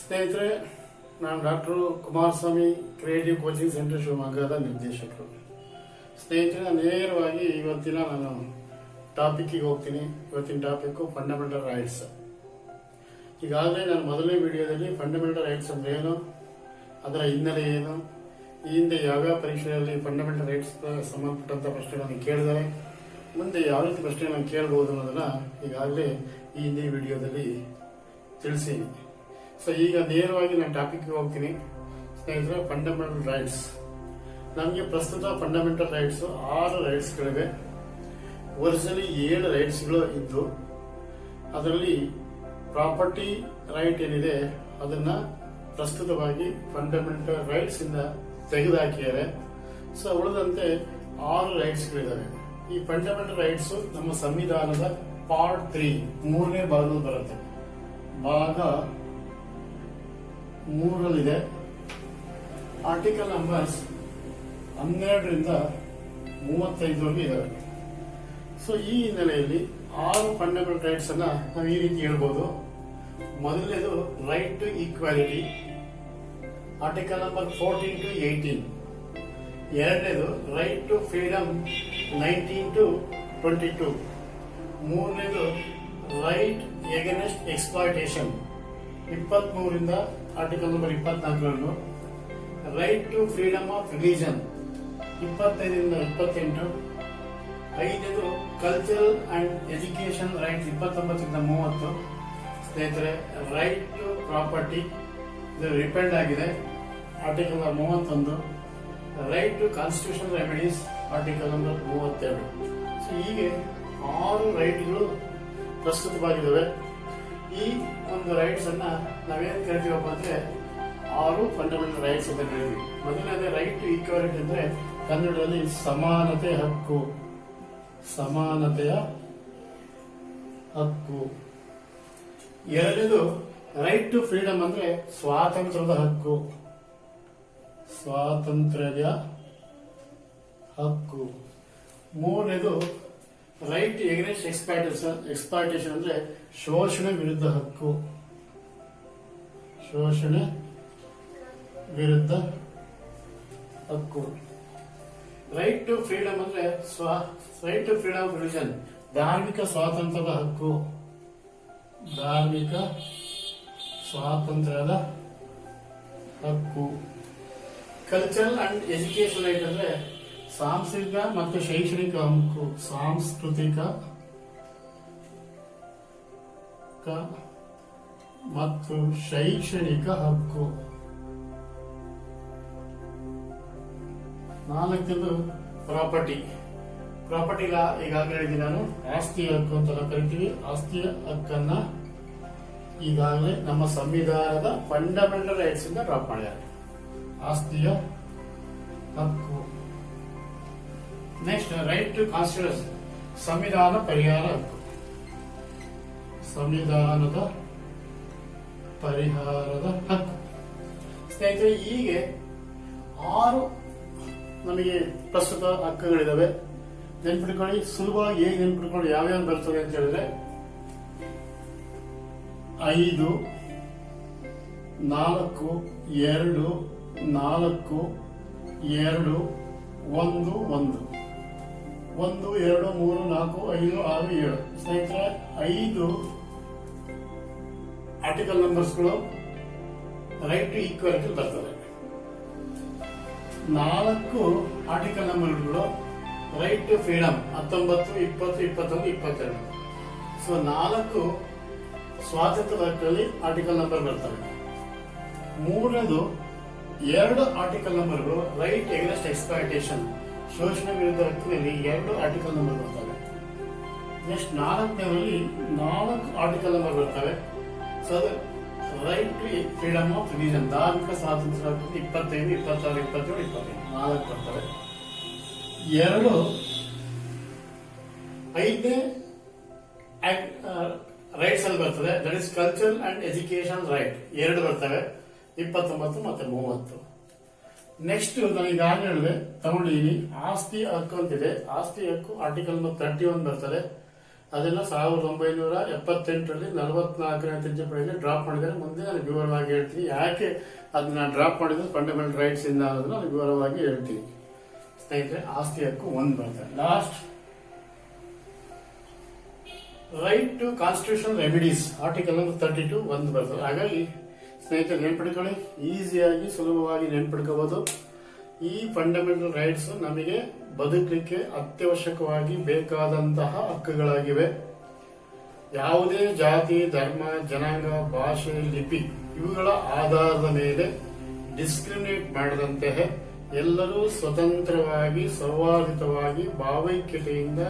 ಸ್ನೇಹಿತರೆ, ನಾನು doctor Kumaraswamy creative coaching centre ಶಿವಮೊಗ್ಗದ ನಿರ್ದೇಶಕರು. ಸ್ನೇಹಿತರೆ, ನಾನು ನೇರವಾಗಿ ಇವತ್ತಿನ ನಾನು ಟಾಪಿಕ್ಗೆ ಹೋಗ್ತೀನಿ. ಇವತ್ತಿನ ಟಾಪಿಕ್ ಫಂಡಮೆಂಟಲ್ ರೈಟ್ಸ್. ಈಗಾಗಲೇ ನಾನು ಮೊದಲನೇ ವಿಡಿಯೋದಲ್ಲಿ ಫಂಡಮೆಂಟಲ್ ರೈಟ್ಸ್ ಅಂದ್ರೆ ಏನು, ಅದರ ಹಿನ್ನೆಲೆ ಏನು, ಈ ಹಿಂದೆ ಯಾವ್ಯಾವ ಪರೀಕ್ಷೆಯಲ್ಲಿ ಫಂಡಮೆಂಟಲ್ ರೈಟ್ಸ್ ಸಂಬಂಧಪಟ್ಟಂತ ಪ್ರಶ್ನೆಗಳನ್ನು ಕೇಳಿದರೆ ಮುಂದೆ ಯಾವ ರೀತಿ ಪ್ರಶ್ನೆಗಳನ್ನು ಕೇಳಬಹುದು ಅನ್ನೋದನ್ನ ಈಗಾಗಲೇ ಈ ಹಿಂದೆ ವಿಡಿಯೋದಲ್ಲಿ ತಿಳಿಸೀನಿ. ಸೊ ಈಗ ನೇರವಾಗಿ ನಾನು ಟಾಪಿಕ್ಗೆ ಹೋಗ್ತೀನಿ. ಸ್ನೇಹಿತರೆ, ಫಂಡಮೆಂಟಲ್ ರೈಟ್ಸ್. ನಮಗೆ ಪ್ರಸ್ತುತ ಫಂಡಮೆಂಟಲ್ ರೈಟ್ಸ್ 6 ರೈಟ್ಸ್ಗಳಿವೆ. ಒರಿಜಿನಲಿ 7 ರೈಟ್ಸ್ಗಳು ಇದ್ದು ಅದರಲ್ಲಿ ಪ್ರಾಪರ್ಟಿ ರೈಟ್ ಏನಿದೆ ಅದನ್ನ ಪ್ರಸ್ತುತವಾಗಿ ಫಂಡಮೆಂಟಲ್ ರೈಟ್ಸ್ ಇಂದ ತೆಗೆದುಹಾಕಿದ್ದಾರೆ. ಸೊ ಉಳಿದಂತೆ 6 ರೈಟ್ಸ್ಗಳಿದ್ದಾವೆ. ಈ ಫಂಡಮೆಂಟಲ್ ರೈಟ್ಸ್ ನಮ್ಮ ಸಂವಿಧಾನದ ಪಾರ್ಟ್ 3 ಮೂರನೇ ಭಾಗದಲ್ಲಿ ಬರುತ್ತೆ. ಭಾಗ 3ರಲ್ಲಿದೆ. ಆರ್ಟಿಕಲ್ ನಂಬರ್ಸ್ 12ರಿಂದ 35ವರೆಗೂ ಇದಾವೆ. ಸೊ ಈ ಹಿನ್ನೆಲೆಯಲ್ಲಿ 6 ಫಂಡಮೆಂಟಲ್ ರೈಟ್ಸ್ ಅನ್ನ ನಾವು ಈ ರೀತಿ ಹೇಳ್ಬೋದು. ಮೊದಲನೇದು right to equality, article number 14 to 18. ಎರಡನೇದು ರೈಟ್ ಟು ಫ್ರೀಡಮ್ 19 to 22. ಮೂರನೇದು ರೈಟ್ ಎಗೇನೆಸ್ಟ್ ಎಕ್ಸ್ಪ್ಲಾಯ್ಟೇಷನ್ 23ರಿಂದ article number 24. Right to freedom of religion 25ರಿಂದ 28. ಐದನೇದು ಕಲ್ಚರಲ್ ಅಂಡ್ ಎಜುಕೇಶನ್ ರೈಟ್ಸ್ 29ರಿಂದ 30. ಸ್ನೇಹಿತರೆ, ರೈಟ್ ಟು ಪ್ರಾಪರ್ಟಿ ಇದು ರಿಪೆಂಡ್ ಆಗಿದೆ, article number 31. Right to constitution remedies article number 32. So ಹೀಗೆ 6 ರೈಟ್ಗಳು ಪ್ರಸ್ತುತವಾಗಿದ್ದಾವೆ. ಈ ಒಂದು ರೈಟ್ಸ್ ಅನ್ನ ನಾವೇನ್ ಕರಿತೀವಪ್ಪ ಅಂದ್ರೆ 6 ಫಂಡಮೆಂಟಲ್ ರೈಟ್ಸ್ ಅಂತ ಕರಿತೀವಿ. ಮೊದಲನೇ ರೈಟ್ ಟು ಈಕ್ವಾಲಿಟಿ ಅಂದ್ರೆ ಕನ್ನಡದಲ್ಲಿ ಸಮಾನತೆ ಹಕ್ಕು, ಸಮಾನತೆಯ ಹಕ್ಕು. ಎರಡನೇದು ರೈಟ್ ಟು ಫ್ರೀಡಮ್ ಅಂದ್ರೆ ಸ್ವಾತಂತ್ರ್ಯದ ಹಕ್ಕು, ಸ್ವಾತಂತ್ರ್ಯದ ಹಕ್ಕು. ಮೂರನೇದು ರೈಟ್ ಎಗೇನೆಸ್ಟ್ ಎಕ್ಸ್ಪ್ಲಾಯ್ಟೇಷನ್ ಅಂದ್ರೆ ಶೋಷಣೆ ವಿರುದ್ಧ ಹಕ್ಕು, ಶೋಷಣೆ ವಿರುದ್ಧ ಹಕ್ಕು. ರೈಟ್ ಟು ಫ್ರೀಡಮ್ ಅಂದ್ರೆ right to freedom of religion ಧಾರ್ಮಿಕ ಸ್ವಾತಂತ್ರ್ಯದ ಹಕ್ಕು, ಧಾರ್ಮಿಕ ಸ್ವಾತಂತ್ರ್ಯದ ಹಕ್ಕು. ಕಲ್ಚರಲ್ ಅಂಡ್ ಎಜುಕೇಶನ್ ರೈಟ್ ಅಂದ್ರೆ ಸಾಂಸ್ಕೃತಿಕ ಮತ್ತು ಶೈಕ್ಷಣಿಕ ಹಕ್ಕು, ಸಾಂಸ್ಕೃತಿಕ ಮತ್ತು ಶೈಕ್ಷಣಿಕ ಹಕ್ಕು. ನಾಲ್ಕನೇದು ಪ್ರಾಪರ್ಟಿ. ಪ್ರಾಪರ್ಟಿ ಈಗಾಗಲೇ ಹೇಳಿದ್ದೀನಿ ನಾನು, ಆಸ್ತಿ ಹಕ್ಕು ಅಂತ ಕರಿತೀವಿ. ಆಸ್ತಿಯ ಹಕ್ಕನ್ನ ಈಗಾಗಲೇ ನಮ್ಮ ಸಂವಿಧಾನದ ಫಂಡಮೆಂಟಲ್ ರೈಟ್ಸ್ ಇಂದ ಡ್ರಾಪ್ ಮಾಡಿದ್ದಾರೆ, ಆಸ್ತಿಯ ಹಕ್ಕು. ನೆಕ್ಸ್ಟ್ ರೈಟ್ ಟು ಕಾನ್ಸ್ಟಿಟ್ಯೂಷನ್ ಸಂವಿಧಾನ ಪರಿಹಾರ ಹಕ್ಕು, ಸಂವಿಧಾನದ ಪರಿಹಾರದ ಹಕ್ಕು. ಸ್ನೇಹಿತರೆ, ಹೀಗೆ 6 ನಮಗೆ ಪ್ರಸ್ತುತ ಹಕ್ಕುಗಳಿದಾವೆ. ನೆನ್ಪಿಟ್ಕೊಳ್ಳಿ, ಸುಲಭವಾಗಿ ಹೇಗೆ ನೆನ್ಪಿಟ್ಕೊಂಡು ಯಾವ್ಯಾವ ಬರ್ತದೆ ಅಂತ ಹೇಳಿದ್ರೆ 5, 4, 2, 4, 2, 1, 1, 1, 2, 3, 4, 5, 6, 7. ಸ್ನೇಹಿತರೆ, 5 ಆರ್ಟಿಕಲ್ ನಂಬರ್ಸ್ಗಳು ರೈಟ್ ಟು ಈಕ್ವಾಲಿಟಿ ಬರ್ತದೆ. 4 ಆರ್ಟಿಕಲ್ ನಂಬರ್ಗಳು ರೈಟ್ ಟು ಫ್ರೀಡಮ್ 19, 20, 21, 22. ಸೊ 4 ಸ್ವಾತಂತ್ರ್ಯದ ಹಕ್ಕಲ್ಲಿ ಆರ್ಟಿಕಲ್ ನಂಬರ್ ಬರ್ತವೆ. ಮೂರನೇದು 2 ಆರ್ಟಿಕಲ್ ನಂಬರ್ಗಳು ರೈಟ್ ಎಗೇನೆಸ್ಟ್ ಎಕ್ಸ್ಪ್ಲಾಯ್ಟೇಷನ್ ಶೋಷಣೆ ವಿರುದ್ಧ ಹಕ್ಕಿನಲ್ಲಿ 2 ಆರ್ಟಿಕಲ್ ನಂಬರ್ ಬರ್ತವೆ. ನೆಕ್ಸ್ಟ್ 4ನೇದಲ್ಲಿ 4 ಆರ್ಟಿಕಲ್ ನಂಬರ್ ಬರ್ತವೆ. ಸೊ ಅದು right to freedom of religion ಧಾರ್ಮಿಕ ಸ್ವಾತಂತ್ರ್ಯ 25, 26, 27, 25 4 ಬರ್ತವೆ. 5ನೇ ರೈಟ್ಸ್ ಅಲ್ಲಿ ಬರ್ತದೆ, that is cultural and education right 2 ಬರ್ತವೆ, 29 ಮತ್ತೆ 30. ನೆಕ್ಸ್ಟ್ ನಾನು ಈಗಾಗಲೇ ತಗೊಂಡಿದ್ದೀನಿ ಆಸ್ತಿ ಹಕ್ಕು ಅಂತಿದೆ. ಆಸ್ತಿ ಹಕ್ಕು ಆರ್ಟಿಕಲ್ 31 ಬರ್ತದೆ. ಅದನ್ನ 1978ರಲ್ಲಿ 44ನೇ ತಿದ್ದುಪಡಿಯಲ್ಲಿ ಡ್ರಾಪ್ ಮಾಡಿದರೆ. ಮುಂದೆ ನಾನು ವಿವರವಾಗಿ ಹೇಳ್ತೀನಿ ಯಾಕೆ ಅದನ್ನ ಡ್ರಾಪ್ ಮಾಡಿದ್ರೆ ಫಂಡಮೆಂಟಲ್ ರೈಟ್ಸ್ ಇಂದ ಅನ್ನೋದನ್ನ ನಾನು ವಿವರವಾಗಿ ಹೇಳ್ತೀನಿ. ಸ್ನೇಹಿತರೆ, ಆಸ್ತಿ ಹಕ್ಕು 1 ಬರ್ತದೆ. Last right to constitution remedies article number 32 1 ಬರ್ತದೆ. ಹಾಗಾಗಿ ಸ್ನೇಹಿತರೆ ನೆನ್ಪಿಟ್ಕೊಳ್ಳಿ, ಈಸಿಯಾಗಿ ಸುಲಭವಾಗಿ ನೆನ್ಪಿಟ್ಕೋಬಹುದು. ಈ ಫಂಡಮೆಂಟಲ್ ರೈಟ್ಸ್ ನಮಗೆ ಬದುಕಲಿಕ್ಕೆ ಅತ್ಯವಶ್ಯಕವಾಗಿ ಬೇಕಾದಂತಹ ಹಕ್ಕುಗಳಾಗಿವೆ. ಯಾವುದೇ ಜಾತಿ, ಧರ್ಮ, ಜನಾಂಗ, ಭಾಷೆ, ಲಿಪಿ ಇವುಗಳ ಆಧಾರದ ಮೇಲೆ ಡಿಸ್ಕ್ರಿಮಿನೇಟ್ ಮಾಡದಂತೆ ಎಲ್ಲರೂ ಸ್ವತಂತ್ರವಾಗಿ ಸೌಹಾರ್ದವಾಗಿ ಭಾವೈಕ್ಯತೆಯಿಂದ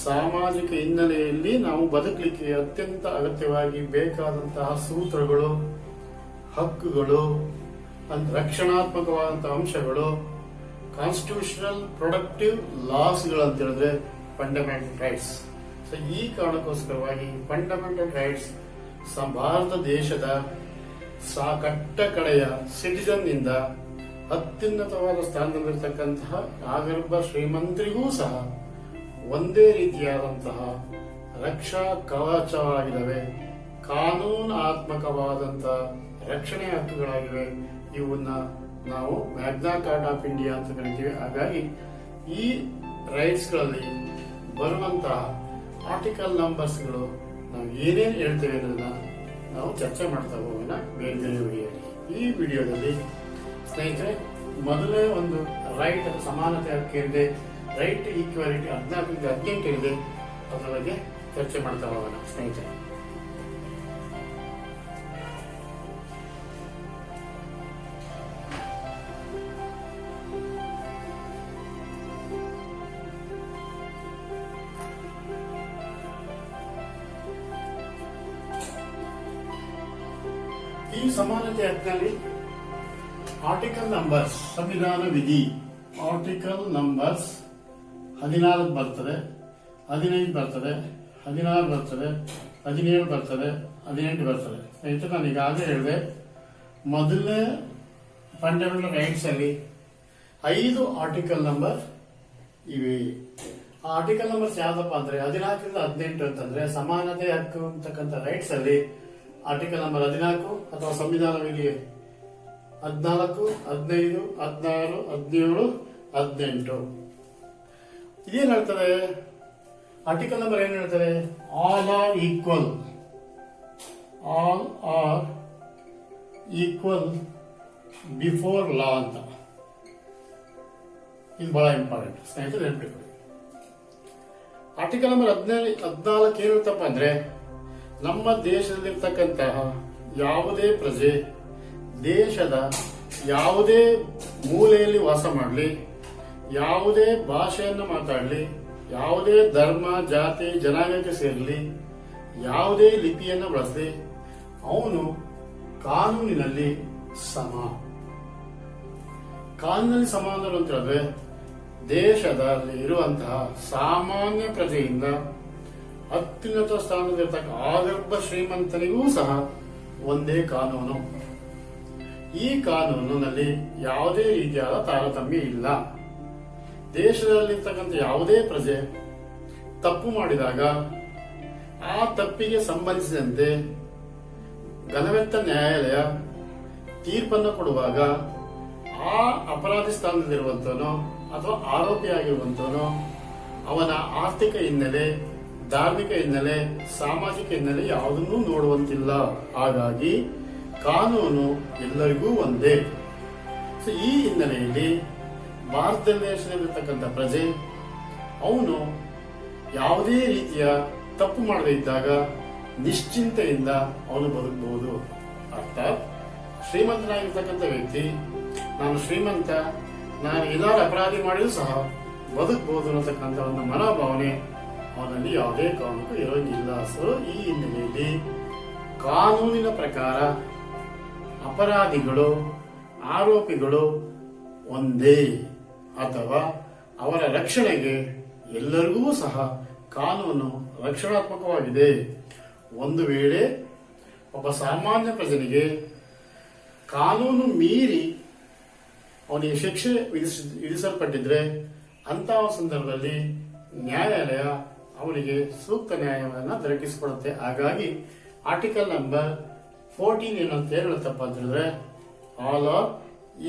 ಸಾಮಾಜಿಕ ಹಿನ್ನೆಲೆಯಲ್ಲಿ ನಾವು ಬದುಕಲಿಕ್ಕೆ ಅತ್ಯಂತ ಅಗತ್ಯವಾಗಿ ಬೇಕಾದಂತಹ ಸೂತ್ರಗಳು, ಹಕ್ಕುಗಳು, ರಕ್ಷಣಾತ್ಮಕವಾದಂತಹ ಅಂಶಗಳು, ಕಾನ್ಸ್ಟಿಟ್ಯೂಷನಲ್ ಪ್ರೊಡಕ್ಟಿವ್ ಲಾಸ್ಗಳು ಅಂತ ಹೇಳಿದ್ರೆ ಫಂಡಮೆಂಟಲ್ ರೈಟ್ಸ್. ಸೊ ಈ ಕಾರಣಕ್ಕೋಸ್ಕರವಾಗಿ ಫಂಡಮೆಂಟಲ್ ರೈಟ್ಸ್ ಭಾರತ ದೇಶದ ಕಟ್ಟ ಕಡೆಯ ಸಿಟಿಜನ್ ಇಂದ ಅತ್ಯುನ್ನತವಾದ ಸ್ಥಾನದಲ್ಲಿರ್ತಕ್ಕಂತಹ ಆಗರ್ಭ ಶ್ರೀಮಂತರಿಗೂ ಸಹ ಒಂದೇ ರೀತಿಯಾದಂತಹ ರಕ್ಷಾ ಕವಚವಾಗಿದ್ದಾವೆ, ಕಾನೂನಾತ್ಮಕವಾದಂತಹ ರಕ್ಷಣೆ ಹಕ್ಕುಗಳಾಗಿವೆ. ಇವನ್ನ ನಾವು ಮ್ಯಾಗ್ನಾ ಕಾರ್ಟಾ ಆಫ್ ಇಂಡಿಯಾ ಅಂತ ಕರಿತೀವಿ. ಹಾಗಾಗಿ ಈ ರೈಟ್ಸ್ ಗಳಲ್ಲಿ ಬರುವಂತಹ ಆರ್ಟಿಕಲ್ ನಂಬರ್ಸ್ಗಳು ನಾವು ಏನೇನು ಹೇಳ್ತೇವೆ ಅನ್ನೋದನ್ನ ನಾವು ಚರ್ಚೆ ಮಾಡ್ತಾ ಹೋಗೋಣ ಬೇರೆ ಬೇರೆ ವಿಡಿಯೋದಲ್ಲಿ. ಈ ವಿಡಿಯೋದಲ್ಲಿ ಸ್ನೇಹಿತರೆ ಮೊದಲೇ ಒಂದು ರೈಟ್ ಸಮಾನತೆ ಹಕ್ಕಿದೆ, ರೈಟ್ ಈಕ್ವಾಲಿಟಿ 14 18 ಇದೆ, ಅದರ ಬಗ್ಗೆ ಚರ್ಚೆ ಮಾಡ್ತಾ ಹೋಗೋಣ ಸ್ನೇಹಿತರೆ. ಈ ಸಮಾನತೆ ಹಕ್ಕಿನಲ್ಲಿ ಆರ್ಟಿಕಲ್ ನಂಬರ್ಸ್ ಸಂವಿಧಾನ ವಿಧಿ ಆರ್ಟಿಕಲ್ ನಂಬರ್ಸ್ 14 ಬರ್ತದೆ, 15 ಬರ್ತದೆ, 16 ಬರ್ತದೆ, 17 ಬರ್ತದೆ, 18 ಬರ್ತದೆ. ಸ್ನೇಹಿತರೆ, ನಾನು ಈಗಾಗಲೇ ಹೇಳಿದೆ ಮೊದಲನೇ ಫಂಡಮೆಂಟಲ್ ರೈಟ್ಸ್ ಅಲ್ಲಿ 5 ಆರ್ಟಿಕಲ್ ನಂಬರ್ ಇವೆ. ಆ ಆರ್ಟಿಕಲ್ ನಂಬರ್ಸ್ ಯಾವ್ದಪ್ಪ ಅಂದ್ರೆ 14 ರಿಂದ 18 ಅಂತಂದ್ರೆ ಸಮಾನತೆ ಹಕ್ಕು ಅಂತಕ್ಕಂಥ ರೈಟ್ಸ್ ಅಲ್ಲಿ ಆರ್ಟಿಕಲ್ ನಂಬರ್ 14 ಅಥವಾ ಸಂವಿಧಾನ ವಿಧಿ 14, 15, 16, 17, 18. ಇದೇನ್ ಹೇಳ್ತಾರೆ? ಆರ್ಟಿಕಲ್ ನಂಬರ್ ಏನ್ ಹೇಳ್ತಾರೆ? All are equal, all are equal before law ಅಂತ. ಇದು ಬಹಳ ಇಂಪಾರ್ಟೆಂಟ್ ಸ್ನೇಹಿತರೆ, ನೆನಪಿಟ್ಕೊಳ್ಳಿ. ಆರ್ಟಿಕಲ್ ನಂಬರ್ 14 ಏನ್ ಹೇಳ್ತಪ್ಪ ಅಂದ್ರೆ ನಮ್ಮ ದೇಶದಲ್ಲಿರ್ತಕ್ಕಂತಹ ಯಾವುದೇ ಪ್ರಜೆ ದೇಶದ ಯಾವುದೇ ಮೂಲೆಯಲ್ಲಿ ವಾಸ ಮಾಡಲಿ, ಯಾವುದೇ ಭಾಷೆಯನ್ನು ಮಾತಾಡಲಿ, ಯಾವುದೇ ಧರ್ಮ, ಜಾತಿ, ಜನಾಂಗಕ್ಕೆ ಸೇರಲಿ, ಯಾವುದೇ ಲಿಪಿಯನ್ನು ಬಳಸಲಿ, ಅವನು ಕಾನೂನಿನಲ್ಲಿ ಸಮ. ಕಾನೂನಲ್ಲಿ ಸಮಾನರು ಅಂತ ಹೇಳಿದ್ರೆ ದೇಶದಲ್ಲಿ ಇರುವಂತಹ ಸಾಮಾನ್ಯ ಪ್ರಜೆಯಿಂದ ಅತ್ಯುನ್ನತ ಸ್ಥಾನದಲ್ಲಿರ್ತಕ್ಕ ಆಗರ್ಭ ಶ್ರೀಮಂತನಿಗೂ ಸಹ ಒಂದೇ ಕಾನೂನು. ಈ ಕಾನೂನಿನಲ್ಲಿ ಯಾವುದೇ ರೀತಿಯಾದ ತಾರತಮ್ಯ ಇಲ್ಲ. ದೇಶದಲ್ಲಿರ್ತಕ್ಕಂಥ ಯಾವುದೇ ಪ್ರಜೆ ತಪ್ಪು ಮಾಡಿದಾಗ ಆ ತಪ್ಪಿಗೆ ಸಂಬಂಧಿಸಿದಂತೆ ಘನವೆತ್ತ ನ್ಯಾಯಾಲಯ ತೀರ್ಪನ್ನು ಕೊಡುವಾಗ ಆ ಅಪರಾಧಿ ಸ್ಥಾನದಲ್ಲಿರುವಂತವನೋ ಅಥವಾ ಆರೋಪಿಯಾಗಿರುವಂತವನೋ ಅವನ ಆರ್ಥಿಕ ಹಿನ್ನೆಲೆ, ಧಾರ್ಮಿಕ ಹಿನ್ನೆಲೆ, ಸಾಮಾಜಿಕ ಹಿನ್ನೆಲೆ ಯಾವುದನ್ನೂ ನೋಡುವಂತಿಲ್ಲ. ಹಾಗಾಗಿ ಕಾನೂನು ಎಲ್ಲರಿಗೂ ಒಂದೇ. ಸೊ ಈ ಹಿನ್ನೆಲೆಯಲ್ಲಿ ಭಾರತ ದೇಶದಲ್ಲಿರ್ತಕ್ಕಂಥ ಪ್ರಜೆ ಅವನು ಯಾವುದೇ ರೀತಿಯ ತಪ್ಪು ಮಾಡದೇ ಇದ್ದಾಗ ನಿಶ್ಚಿಂತೆಯಿಂದ ಅವನು ಬದುಕಬಹುದು. ಅರ್ಥಾತ್ ಶ್ರೀಮಂತನಾಗಿರ್ತಕ್ಕಂಥ ವ್ಯಕ್ತಿ ನಾನು ಶ್ರೀಮಂತ, ನಾನು ಏನಾದ್ರು ಅಪರಾಧಿ ಮಾಡಿದ್ರು ಸಹ ಬದುಕಬಹುದು ಅನ್ನತಕ್ಕಂಥ ಒಂದು ಮನೋಭಾವನೆ ಅವನಲ್ಲಿ ಯಾವುದೇ ಕಾರಣಕ್ಕೂ ಇರೋಂಗಿಲ್ಲ. ಸೊ ಈ ಹಿನ್ನೆಲೆಯಲ್ಲಿ ಕಾನೂನಿನ ಪ್ರಕಾರ ಅಪರಾಧಿಗಳು, ಆರೋಪಿಗಳು ಒಂದೇ ಅಥವಾ ಅವರ ರಕ್ಷಣೆಗೆ ಎಲ್ಲರಿಗೂ ಸಹ ಕಾನೂನು ರಕ್ಷಣಾತ್ಮಕವಾಗಿದೆ. ಒಂದು ವೇಳೆ ಒಬ್ಬ ಸಾಮಾನ್ಯ ಪ್ರಜೆನಿಗೆ ಕಾನೂನು ಮೀರಿ ಅವನಿಗೆ ಶಿಕ್ಷೆ ವಿಧಿಸಲ್ಪಟ್ಟಿದ್ರೆ ಅಂತಹ ಸಂದರ್ಭದಲ್ಲಿ ನ್ಯಾಯಾಲಯ ಅವನು ಅವನಿಗೆ ಸೂಕ್ತ ನ್ಯಾಯವನ್ನು ದೊರಕಿಸಿಕೊಡುತ್ತೆ. ಹಾಗಾಗಿ ಆರ್ಟಿಕಲ್ ನಂಬರ್ 14 ಏನಂತ ಹೇಳುತ್ತಪ್ಪ ಅಂತ ಹೇಳಿದ್ರೆ all are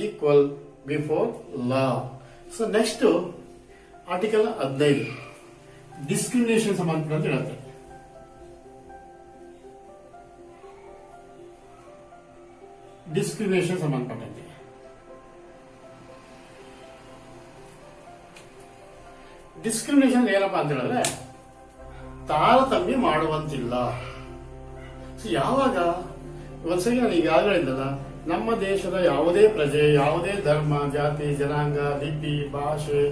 equal before law. So next article 15 discrimination ಸಂಬಂಧ ಅಂತ ಹೇಳುತ್ತೆ. ಡಿಸ್ಕ್ರಿಮಿನೇಷನ್ ಸಂಬಂಧಪಟ್ಟಂತೆ ಡಿಸ್ಕ್ರಿಮಿನೇಷನ್ ಏನಪ್ಪಾ ಅಂತ ಹೇಳಿದ್ರೆ ತಾರತಮ್ಯ ಮಾಡುವಂತಿಲ್ಲ. ಯಾವಾಗ ಒಂದ್ಸರಿ ನಾನು ಈಗಾಗಲೇ ಹೇಳಿದ್ದಲ್ಲ, ನಮ್ಮ ದೇಶದ ಯಾವುದೇ ಪ್ರಜೆ, ಯಾವುದೇ ಧರ್ಮ, ಜಾತಿ, ಜನಾಂಗ, ಲಿಪಿ, ಭಾಷೆ,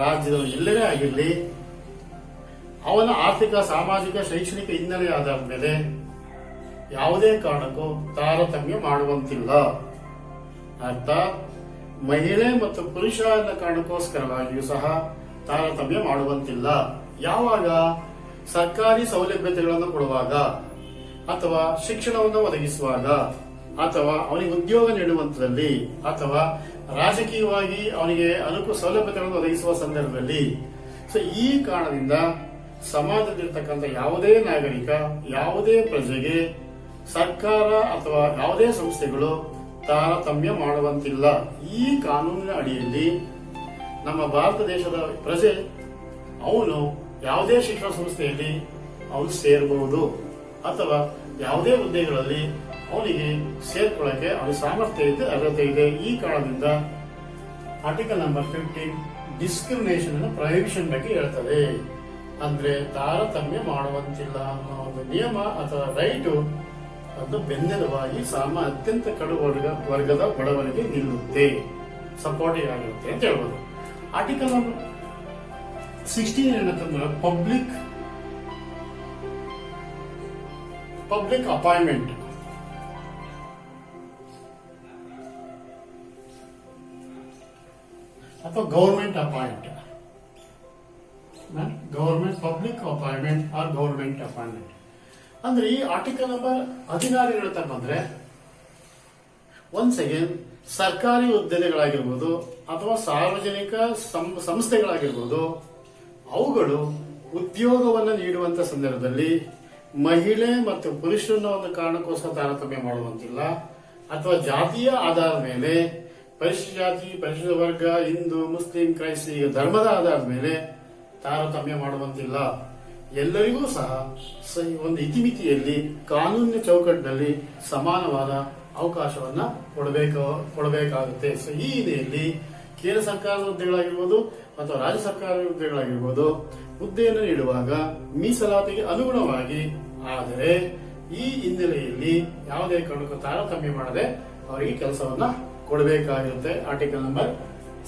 ರಾಜ್ಯದ ಎಲ್ಲವೇ ಆಗಿರಲಿ, ಅವನ ಆರ್ಥಿಕ, ಸಾಮಾಜಿಕ, ಶೈಕ್ಷಣಿಕ ಹಿನ್ನೆಲೆ ಆಧಾರದ ಮೇಲೆ ಯಾವುದೇ ಕಾರಣಕ್ಕೂ ತಾರತಮ್ಯ ಮಾಡುವಂತಿಲ್ಲ. ಅರ್ಥಾತ್ ಮಹಿಳೆ ಮತ್ತು ಪುರುಷ ಎನ್ನ ಕಾರಣಕ್ಕೋಸ್ಕರವಾಗಿಯೂ ಸಹ ತಾರತಮ್ಯ ಮಾಡುವಂತಿಲ್ಲ. ಯಾವಾಗ ಸರ್ಕಾರಿ ಸೌಲಭ್ಯತೆಗಳನ್ನು ಕೊಡುವಾಗ, ಅಥವಾ ಶಿಕ್ಷಣವನ್ನು ಒದಗಿಸುವಾಗ, ಅಥವಾ ಅವನಿಗೆ ಉದ್ಯೋಗ ನೀಡುವಂತದಲ್ಲಿ, ಅಥವಾ ರಾಜಕೀಯವಾಗಿ ಅವನಿಗೆ ಸೌಲಭ್ಯತೆಗಳನ್ನು ಒದಗಿಸುವ ಸಂದರ್ಭದಲ್ಲಿ, ಸೊ ಈ ಕಾರಣದಿಂದ ಸಮಾಜದಲ್ಲಿರ್ತಕ್ಕಂಥ ಯಾವುದೇ ನಾಗರಿಕ, ಯಾವುದೇ ಪ್ರಜೆಗೆ ಸರ್ಕಾರ ಅಥವಾ ಯಾವುದೇ ಸಂಸ್ಥೆಗಳು ತಾರತಮ್ಯ ಮಾಡುವಂತಿಲ್ಲ. ಈ ಕಾನೂನಿನ ಅಡಿಯಲ್ಲಿ ನಮ್ಮ ಭಾರತ ದೇಶದ ಪ್ರಜೆ ಅವನು ಯಾವುದೇ ಶಿಕ್ಷಣ ಸಂಸ್ಥೆಯಲ್ಲಿ ಅವನು ಸೇರಬಹುದು, ಅಥವಾ ಯಾವುದೇ ಹುದ್ದೆಗಳಲ್ಲಿ ಅವನಿಗೆ ಸೇರ್ಕೊಳ್ಳಕ್ಕೆ ಅವನ ಸಾಮರ್ಥ್ಯ ಇದೆ, ಅರ್ಹತೆ ಇದೆ. ಈ ಕಾರಣದಿಂದ ಆರ್ಟಿಕಲ್ ನಂಬರ್ 15 ಡಿಸ್ಕ್ರಿಮಿನೇಷನ್ ಪ್ರೊಹಿಬಿಷನ್ ಬಗ್ಗೆ ಹೇಳ್ತದೆ. ಅಂದ್ರೆ ತಾರತಮ್ಯ ಮಾಡುವಂತಿಲ್ಲ ಅನ್ನೋ ಒಂದು ನಿಯಮ ಅಥವಾ ರೈಟು ಅದು ಬೆನ್ನೆಲುಬಾಗಿ ಅತ್ಯಂತ ಕಡು ವರ್ಗದ ಬಡವರಿಗೆ ನಿಲ್ಲುತ್ತೆ, ಸಪೋರ್ಟಿವ್ ಆಗಿರುತ್ತೆ ಅಂತ ಹೇಳ್ಬೋದು. ಆರ್ಟಿಕಲ್ ನಂಬರ್ 16 ಏನಂತಂದ್ರೆ ಪಬ್ಲಿಕ್ ಅಪಾಯಿಂಟ್ಮೆಂಟ್ ಅಥವಾ government appoint, public appointment or government appointment. ಅಂದ್ರೆ ಈ ಆರ್ಟಿಕಲ್ ನಂಬರ್ 16 ಹೇಳ್ತಾ ಬಂದ್ರೆ, ಒನ್ಸ್ ಅಗೇನ್ ಸರ್ಕಾರಿ ಉದ್ಯೋಗಗಳಾಗಿರ್ಬೋದು ಅಥವಾ ಸಾರ್ವಜನಿಕ ಸಂಸ್ಥೆಗಳಾಗಿರ್ಬೋದು, ಅವುಗಳು ಉದ್ಯೋಗವನ್ನು ನೀಡುವಂತ ಸಂದರ್ಭದಲ್ಲಿ ಮಹಿಳೆ ಮತ್ತು ಪುರುಷರನ್ನ ಒಂದು ಕಾರಣಕ್ಕೋಸ್ಕರ ತಾರತಮ್ಯ ಮಾಡುವಂತಿಲ್ಲ, ಅಥವಾ ಜಾತಿಯ ಆಧಾರದ ಮೇಲೆ ಪರಿಶಿಷ್ಟ ಜಾತಿ, ಪರಿಶಿಷ್ಟ ವರ್ಗ, ಹಿಂದೂ, ಮುಸ್ಲಿಂ, ಕ್ರೈಸ್ತ ಧರ್ಮದ ಆಧಾರದ ಮೇಲೆ ತಾರತಮ್ಯ ಮಾಡುವಂತಿಲ್ಲ. ಎಲ್ಲರಿಗೂ ಸಹ ಒಂದು ಇತಿಮಿತಿಯಲ್ಲಿ ಕಾನೂನಿನ ಚೌಕಟ್ಟಿನಲ್ಲಿ ಸಮಾನವಾದ ಅವಕಾಶವನ್ನ ಕೊಡಬೇಕಾಗುತ್ತೆ. ಸೊ ಈ ಹಿನ್ನೆಲೆಯಲ್ಲಿ ಕೇಂದ್ರ ಸರ್ಕಾರದ ಹುದ್ದೆಗಳಾಗಿರ್ಬೋದು ಅಥವಾ ರಾಜ್ಯ ಸರ್ಕಾರದ ಹುದ್ದೆಗಳಾಗಿರ್ಬೋದು, ಹುದ್ದೆಯನ್ನು ನೀಡುವಾಗ ಮೀಸಲಾತಿಗೆ ಅನುಗುಣವಾಗಿ, ಆದರೆ ಈ ಹಿನ್ನೆಲೆಯಲ್ಲಿ ಯಾವುದೇ ಕಾರಣಕ್ಕೂ ತಾರತಮ್ಯ ಮಾಡದೆ ಅವರಿಗೆ ಕೆಲಸವನ್ನ ಕೊಡಬೇಕಾಗಿರುತ್ತೆ. ಆರ್ಟಿಕಲ್ ನಂಬರ್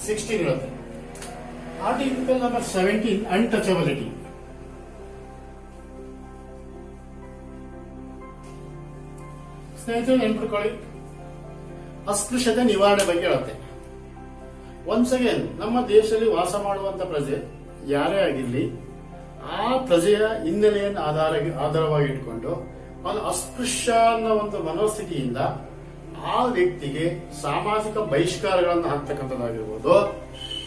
16 ಇರುತ್ತೆ. Article number 17 untouchability. ಸ್ನೇಹಿತರೆ ನೆನ್ಪಿಟ್ಕೊಳ್ಳಿ, ಅಸ್ಪೃಶ್ಯತೆ ನಿವಾರಣೆ ಬಗ್ಗೆ ಹೇಳುತ್ತೆ. ಒನ್ಸ್ ಅಗೇನ್ ನಮ್ಮ ದೇಶದಲ್ಲಿ ವಾಸ ಮಾಡುವಂತ ಪ್ರಜೆ ಯಾರೇ ಆಗಿರ್ಲಿ, ಆ ಪ್ರಜೆಯ ಹಿನ್ನೆಲೆಯನ್ನು ಆಧಾರವಾಗಿ ಇಟ್ಕೊಂಡು ಅವನು ಅಸ್ಪೃಶ್ಯ ಅನ್ನೋ ಒಂದು ಮನೋಸ್ಥಿತಿಯಿಂದ ಆ ವ್ಯಕ್ತಿಗೆ ಸಾಮಾಜಿಕ ಬಹಿಷ್ಕಾರಗಳನ್ನು ಹಾಕ್ತಕ್ಕಂಥದ್ದಾಗಿರ್ಬೋದು,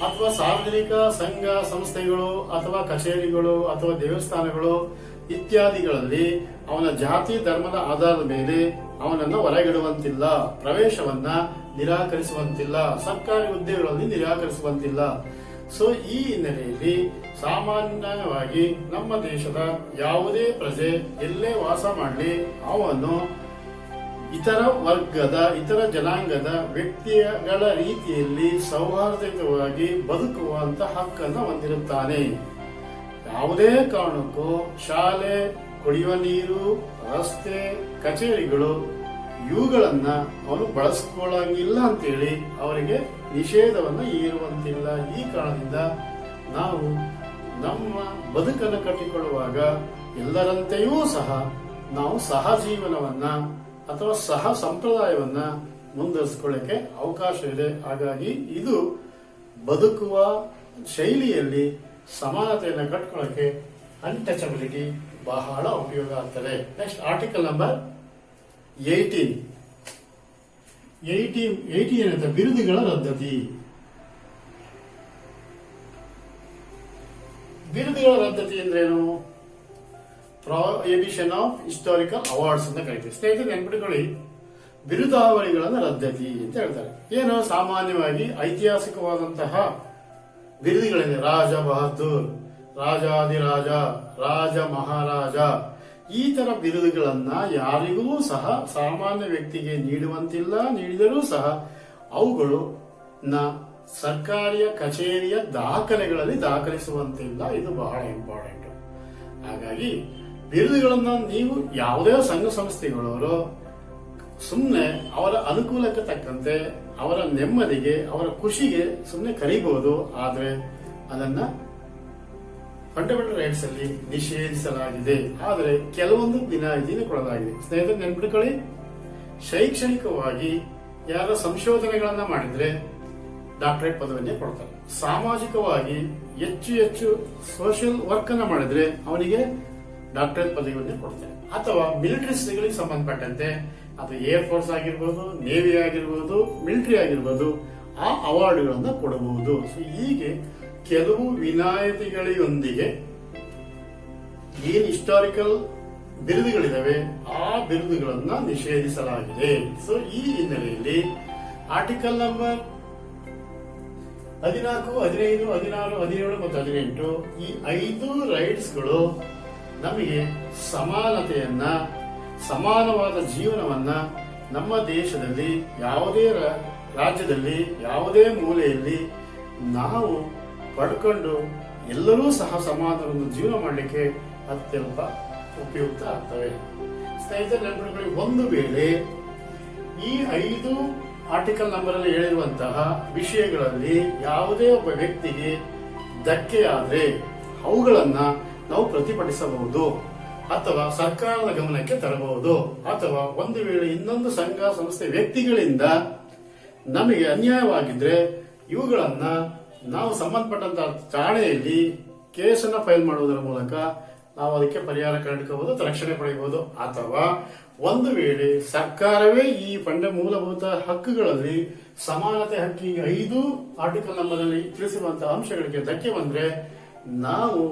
ಅಥವಾ ಸಾರ್ವಜನಿಕ ಸಂಘ ಸಂಸ್ಥೆಗಳು ಅಥವಾ ಕಚೇರಿಗಳು ಅಥವಾ ದೇವಸ್ಥಾನಗಳು ಇತ್ಯಾದಿಗಳಲ್ಲಿ ಅವನ ಜಾತಿ ಧರ್ಮದ ಆಧಾರದ ಮೇಲೆ ಅವನನ್ನು ಹೊರಗಿಡುವಂತಿಲ್ಲ, ಪ್ರವೇಶವನ್ನ ನಿರಾಕರಿಸುವಂತಿಲ್ಲ, ಸರ್ಕಾರಿ ಹುದ್ದೆಗಳಲ್ಲಿ ನಿರಾಕರಿಸುವಂತಿಲ್ಲ. ಸೊ ಈ ಹಿನ್ನೆಲೆಯಲ್ಲಿ ಸಾಮಾನ್ಯವಾಗಿ ನಮ್ಮ ದೇಶದ ಯಾವುದೇ ಪ್ರಜೆ ಎಲ್ಲೇ ವಾಸ ಮಾಡಲಿ, ಅವನು ಇತರ ವರ್ಗದ, ಇತರ ಜನಾಂಗದ ವ್ಯಕ್ತಿಗಳ ರೀತಿಯಲ್ಲಿ ಸೌಹಾರ್ದಯುತವಾಗಿ ಬದುಕುವಂತ ಹಕ್ಕನ್ನು ಹೊಂದಿರುತ್ತಾನೆ. ಯಾವುದೇ ಕಾರಣಕ್ಕೂ ಶಾಲೆ, ಕುಡಿಯುವ ನೀರು, ರಸ್ತೆ, ಕಚೇರಿಗಳು ಇವುಗಳನ್ನ ಅವನು ಬಳಸಿಕೊಳ್ಳಂಗಿಲ್ಲ ಅಂತೇಳಿ ಅವರಿಗೆ ನಿಷೇಧವನ್ನ ಹೇರುವಂತಿಲ್ಲ. ಈ ಕಾರಣದಿಂದ ನಾವು ನಮ್ಮ ಬದುಕನ್ನು ಕಟ್ಟಿಕೊಳ್ಳುವಾಗ ಎಲ್ಲರಂತೆಯೂ ಸಹ ನಾವು ಸಹಜೀವನವನ್ನ ಅಥವಾ ಸಹ ಸಂಪ್ರದಾಯವನ್ನ ಮುಂದುವರಿಸಿಕೊಳ್ಳಕ್ಕೆ ಅವಕಾಶ ಇದೆ. ಹಾಗಾಗಿ ಇದು ಬದುಕುವ ಶೈಲಿಯಲ್ಲಿ ಸಮಾನತೆಯನ್ನು ಕಟ್ಕೊಳ್ಳಕ್ಕೆ ಅನ್ಟಚಬಿಲಿಟಿ ಬಹಳ ಉಪಯೋಗ ಆಗ್ತದೆ. ನೆಕ್ಸ್ಟ್ ಆರ್ಟಿಕಲ್ ನಂಬರ್ 18 ಏನಂತ ಬಿರುದುಗಳ ರದ್ದತಿ. ಬಿರುದುಗಳ ರದ್ದತಿ ಅಂದ್ರೇನು? ಪ್ರಾಹಿಬಿಷನ್ ಆಫ್ ಹಿಸ್ಟಾರಿಕಲ್ ಅವಾರ್ಡ್ಸ್ ಅಂತ ಕರಿತೀವಿ. ಸ್ನೇಹಿತರೆ ನೆನ್ಪಿಟ್ಕೊಳ್ಳಿ, ಬಿರುದಾವಳಿಗಳನ್ನು ರದ್ದತಿ ಅಂತ ಹೇಳ್ತಾರೆ. ಏನು ಸಾಮಾನ್ಯವಾಗಿ ಐತಿಹಾಸಿಕವಾದಂತಹ ಬಿರುದುಗಳಿದೆ. ರಾಜ ಬಹದ್ದೂರ್, ರಾಜಾದಿರಾಜ, ರಾಜ ಮಹಾರಾಜ, ಈ ತರ ಬಿರುದುಗಳನ್ನ ಯಾರಿಗೂ ಸಹ ಸಾಮಾನ್ಯ ವ್ಯಕ್ತಿಗೆ ನೀಡುವಂತಿಲ್ಲ. ನೀಡಿದರೂ ಸಹ ಅವುಗಳು ಸರ್ಕಾರಿಯ ಕಚೇರಿಯ ದಾಖಲೆಗಳಲ್ಲಿ ದಾಖಲಿಸುವಂತಿಲ್ಲ. ಇದು ಬಹಳ ಇಂಪಾರ್ಟೆಂಟ್. ಹಾಗಾಗಿ ಬಿರುದುಗಳನ್ನ ನೀವು ಯಾವುದೇ ಸಂಘ ಸಂಸ್ಥೆಗಳವರು ಸುಮ್ಮನೆ ಅವರ ಅನುಕೂಲಕ್ಕೆ ತಕ್ಕಂತೆ, ಅವರ ನೆಮ್ಮದಿಗೆ, ಅವರ ಖುಷಿಗೆ ಸುಮ್ಮನೆ ಕರೀಬಹುದು. ಆದ್ರೆ ಅದನ್ನ ಫಂಡಮೆಂಟಲ್ ರೈಟ್ಸ್ ಅಲ್ಲಿ ನಿಷೇಧಿಸಲಾಗಿದೆ. ಆದರೆ ಕೆಲವೊಂದು ವಿನಾಯಿತಿಯನ್ನು ಕೊಡಲಾಗಿದೆ. ಸ್ನೇಹಿತರೆ ನೆನ್ಪಿಟ್ಕೊಳ್ಳಿ, ಶೈಕ್ಷಣಿಕವಾಗಿ ಯಾರ ಸಂಶೋಧನೆಗಳನ್ನ ಮಾಡಿದ್ರೆ ಡಾಕ್ಟರೇಟ್ ಪದವಿಯನ್ನೇ ಕೊಡ್ತಾರೆ. ಸಾಮಾಜಿಕವಾಗಿ ಹೆಚ್ಚು ಹೆಚ್ಚು ಸೋಷಿಯಲ್ ವರ್ಕ್ ಅನ್ನ ಮಾಡಿದ್ರೆ ಅವನಿಗೆ ಡಾಕ್ಟರೇಟ್ ಪದವಿಯನ್ನೇ ಕೊಡ್ತಾರೆ. ಅಥವಾ ಮಿಲಿಟರಿಸ್ಟ್ಗಳಿಗೆ ಸಂಬಂಧಪಟ್ಟಂತೆ ಅದು ಏರ್ ಫೋರ್ಸ್ ಆಗಿರ್ಬೋದು, ನೇವಿ ಆಗಿರ್ಬೋದು, ಮಿಲಿಟರಿ ಆಗಿರ್ಬೋದು, ಆ ಅವಾರ್ಡ್ಗಳನ್ನ ಕೊಡಬಹುದು. ಸೊ ಹೀಗೆ ಕೆಲವು ವಿನಾಯಿತಿಗಳೊಂದಿಗೆ ಏನ್ ಹಿಸ್ಟಾರಿಕಲ್ ಬಿರುದುಗಳಿದಾವೆ ಆ ಬಿರುದುಗಳನ್ನ ನಿಷೇಧಿಸಲಾಗಿದೆ. ಸೊ ಈ ಹಿನ್ನೆಲೆಯಲ್ಲಿ ಆರ್ಟಿಕಲ್ ನಂಬರ್ 14, 15, 16, 17 ಮತ್ತು 18 ಈ 5 ರೈಟ್ಸ್ಗಳು ನಮಗೆ ಸಮಾನತೆಯನ್ನ, ಸಮಾನವಾದ ಜೀವನವನ್ನ ನಮ್ಮ ದೇಶದಲ್ಲಿ ಯಾವುದೇ ರಾಜ್ಯದಲ್ಲಿ ಯಾವುದೇ ಮೂಲೆಯಲ್ಲಿ ನಾವು ಪಡ್ಕೊಂಡು ಎಲ್ಲರೂ ಸಹ ಸಮಾನವನ್ನು ಜೀವನ ಮಾಡಲಿಕ್ಕೆ ಅತ್ಯಂತ ಉಪಯುಕ್ತ ಆಗ್ತವೆ. ಸ್ನೇಹಿತರೆ ನೆನಪಿಟ್ಕೊಳ್ಳಿ, ಒಂದು ವೇಳೆ ಈ 5 ಆರ್ಟಿಕಲ್ ನಂಬರ್ ಅಲ್ಲಿ ಹೇಳಿರುವಂತಹ ವಿಷಯಗಳಲ್ಲಿ ಯಾವುದೇ ಒಬ್ಬ ವ್ಯಕ್ತಿಗೆ ಧಕ್ಕೆಯಾದ್ರೆ ಅವುಗಳನ್ನ ನಾವು ಪ್ರತಿಭಟಿಸಬಹುದು ಅಥವಾ ಸರ್ಕಾರದ ಗಮನಕ್ಕೆ ತರಬಹುದು. ಅಥವಾ ಒಂದು ವೇಳೆ ಇನ್ನೊಂದು ಸಂಘ ಸಂಸ್ಥೆ ವ್ಯಕ್ತಿಗಳಿಂದ ನಮಗೆ ಅನ್ಯಾಯವಾಗಿದ್ರೆ ಇವುಗಳನ್ನ ನಾವು ಸಂಬಂಧಪಟ್ಟಂತಹ ಠಾಣೆಯಲ್ಲಿ ಕೇಸನ್ನ ಫೈಲ್ ಮಾಡುವುದರ ಮೂಲಕ ನಾವು ಅದಕ್ಕೆ ಪರಿಹಾರ ಕಂಡುಕೋಬಹುದು ಅಥವಾ ರಕ್ಷಣೆ ಪಡೆಯಬಹುದು. ಅಥವಾ ಒಂದು ವೇಳೆ ಸರ್ಕಾರವೇ ಈ ಮೂಲಭೂತ ಹಕ್ಕುಗಳಲ್ಲಿ ಸಮಾನತೆ ಹಕ್ಕಿಗೆ 5 ಆರ್ಟಿಕಲ್ ನಂಬರ್ ಅಲ್ಲಿ ತಿಳಿಸಿರುವಂತಹ ಅಂಶಗಳಿಗೆ ಧಕ್ಕೆ ಬಂದ್ರೆ ನಾವು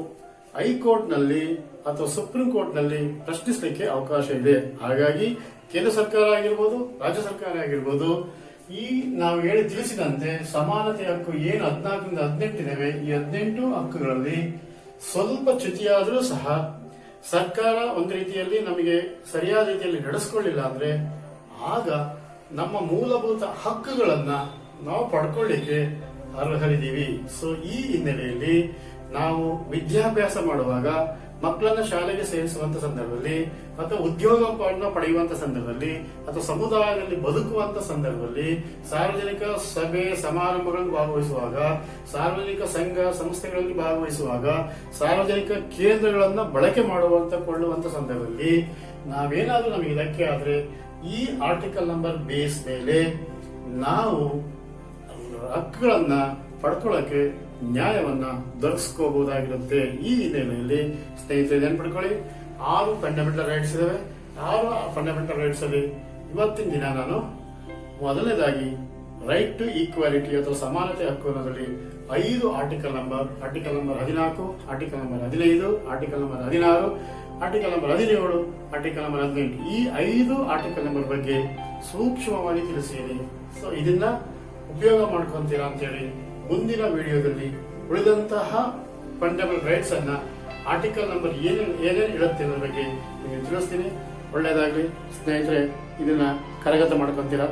ಹೈಕೋರ್ಟ್ ನಲ್ಲಿ ಅಥವಾ ಸುಪ್ರೀಂ ಕೋರ್ಟ್ ನಲ್ಲಿ ಪ್ರಶ್ನಿಸಲಿಕ್ಕೆ ಅವಕಾಶ ಇದೆ. ಹಾಗಾಗಿ ಕೇಂದ್ರ ಸರ್ಕಾರ ಆಗಿರ್ಬೋದು, ರಾಜ್ಯ ಸರ್ಕಾರ ಆಗಿರ್ಬೋದು, ಈ ನಾವು ಹೇಳಿ ತಿಳಿಸಿದಂತೆ ಸಮಾನತೆ ಹಕ್ಕು ಏನು 14ರಿಂದ 18 ಇದಾವೆ, ಈ 18 ಹಕ್ಕುಗಳಲ್ಲಿ ಸ್ವಲ್ಪ ಚ್ಯುತಿಯಾದರೂ ಸಹ ಸರ್ಕಾರ ಒಂದು ರೀತಿಯಲ್ಲಿ ನಮಗೆ ಸರಿಯಾದ ರೀತಿಯಲ್ಲಿ ನಡೆಸಿಕೊಳ್ಳಿಲ್ಲ ಅಂದ್ರೆ ಆಗ ನಮ್ಮ ಮೂಲಭೂತ ಹಕ್ಕುಗಳನ್ನ ನಾವು ಪಡ್ಕೊಳ್ಳಿಕ್ಕೆ ಅರ್ಹರಿದ್ದೀವಿ. ಸೊ ಈ ಹಿನ್ನೆಲೆಯಲ್ಲಿ ನಾವು ವಿದ್ಯಾಭ್ಯಾಸ ಮಾಡುವಾಗ, ಮಕ್ಕಳನ್ನ ಶಾಲೆಗೆ ಸೇರಿಸುವಂತ ಸಂದರ್ಭದಲ್ಲಿ, ಅಥವಾ ಉದ್ಯೋಗವನ್ನು ಪಡೆಯುವಂತ ಸಂದರ್ಭದಲ್ಲಿ, ಅಥವಾ ಸಮುದಾಯದಲ್ಲಿ ಬದುಕುವಂತ ಸಂದರ್ಭದಲ್ಲಿ, ಸಾರ್ವಜನಿಕ ಸಭೆ ಸಮಾರಂಭಗಳಲ್ಲಿ ಭಾಗವಹಿಸುವಾಗ, ಸಾರ್ವಜನಿಕ ಸಂಘ ಸಂಸ್ಥೆಗಳಲ್ಲಿ ಭಾಗವಹಿಸುವಾಗ, ಸಾರ್ವಜನಿಕ ಕೇಂದ್ರಗಳನ್ನ ಬಳಕೆ ಕೊಳ್ಳುವಂತ ಸಂದರ್ಭದಲ್ಲಿ ನಾವೇನಾದ್ರೂ ನಮಗೆ ಧಕ್ಕೆ ಆದ್ರೆ ಈ ಆರ್ಟಿಕಲ್ ನಂಬರ್ ಬೇಸ್ ಮೇಲೆ ನಾವು ಹಕ್ಕುಗಳನ್ನ ಪಡ್ಕೊಳ್ಳಕ್ಕೆ ನ್ಯಾಯವನ್ನ ದೊರಕಿಸ್ಕೋಬಹುದಾಗಿರುತ್ತೆ. ಈ ಹಿನ್ನೆಲೆಯಲ್ಲಿ ಸ್ನೇಹಿತರೆ ನೆನ್ಪಿಟ್ಕೊಳ್ಳಿ, 6 ಫಂಡಮೆಂಟಲ್ ರೈಟ್ಸ್ ಇದಾವೆ. 6 ಫಂಡಮೆಂಟಲ್ ರೈಟ್ಸ್ ಅಲ್ಲಿ ಇವತ್ತಿನ ದಿನ ನಾನು ಮೊದಲನೇದಾಗಿ ರೈಟ್ ಟು ಈಕ್ವಾಲಿಟಿ ಅಥವಾ ಸಮಾನತೆ ಹಕ್ಕು ಅನ್ನೋದ್ರಲ್ಲಿ 5 article number 14, article number 15, article number 16, article number 17, article number 18 ಈ 5 ಆರ್ಟಿಕಲ್ ನಂಬರ್ ಬಗ್ಗೆ ಸೂಕ್ಷ್ಮವಾಗಿ ತಿಳಿಸಿದ್ದೀನಿ. ಸೊ ಇದನ್ನ ಉಪಯೋಗ ಮಾಡ್ಕೊಂತೀರಾ ಅಂತ ಹೇಳಿ ಮುಂದಿನ ವಿಡಿಯೋದಲ್ಲಿ ಉಳಿದಂತಹ ಫಂಡಮೆಂಟಲ್ ರೈಟ್ಸ್ ಅನ್ನ ಆರ್ಟಿಕಲ್ ನಂಬರ್ ಏನೇನು ಇರುತ್ತೆ ಅನ್ನೋದ್ರ ಬಗ್ಗೆ ನಿಮಗೆ ತಿಳಿಸ್ತೀನಿ. ಒಳ್ಳೆಯದಾಗಲಿ ಸ್ನೇಹಿತರೆ, ಇದನ್ನ ಕರಗತ ಮಾಡ್ಕೊಂತೀರಾ.